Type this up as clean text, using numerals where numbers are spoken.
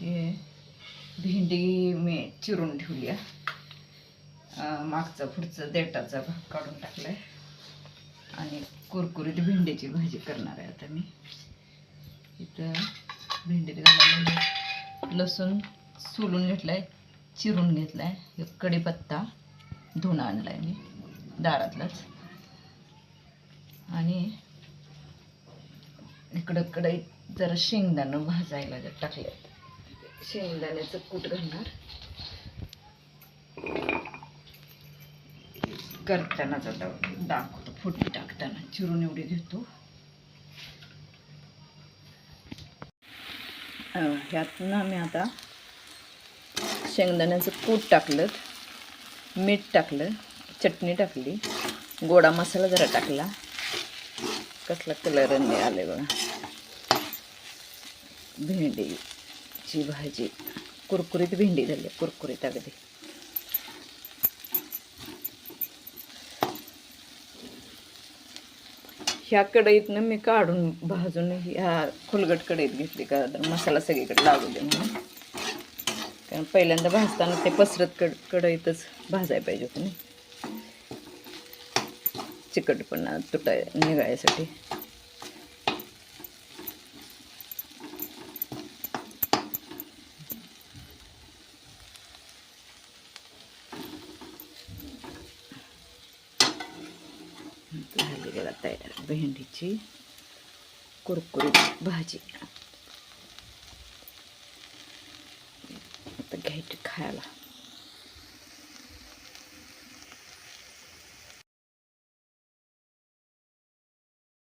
हे भेंडी मी चिरून ठेवली आहे. मागचा पुढचा देठाचा भाग काढून टाकलाय आणि कुरकुरीत भेंडीची भाजी करणार आहे आता मी. इथं भेंडीत घालायला लसूण सोलून घेतलाय, चिरून घेतलाय. एक कढीपत्ता धुवून आणलाय मी दारातलाच. आणि इकडं कढईत जरा शेंगदाणं भाजायला टाकले. शेंगदाण्याचं कूट घालणार. करतानाच आता दाखवतो, फोडणी टाकताना चिरून एवढी घेतो. ह्यात ना मी आता शेंगदाण्याचं कूट टाकलं, मीठ टाकलं, चटणी टाकली, गोडा मसाला जरा टाकला. कसला कलर आले बघा. भेंडीची भाजी कुरकुरीत भेंडी झाली, कुरकुरीत अगदी. ह्या कढईतनं मी काढून भाजून ह्या खुलगट कढईत घेतली, का मसाला सगळीकडे लागू दे म्हणून. कारण पहिल्यांदा भाजताना ते पसरत कढईतच भाजायला पाहिजे होतं नाही, चिकटपणा निघायसाठी. झाली बघा तयार भेंडीची कुरकुरीत भाजी. आता घ्यायची खायला.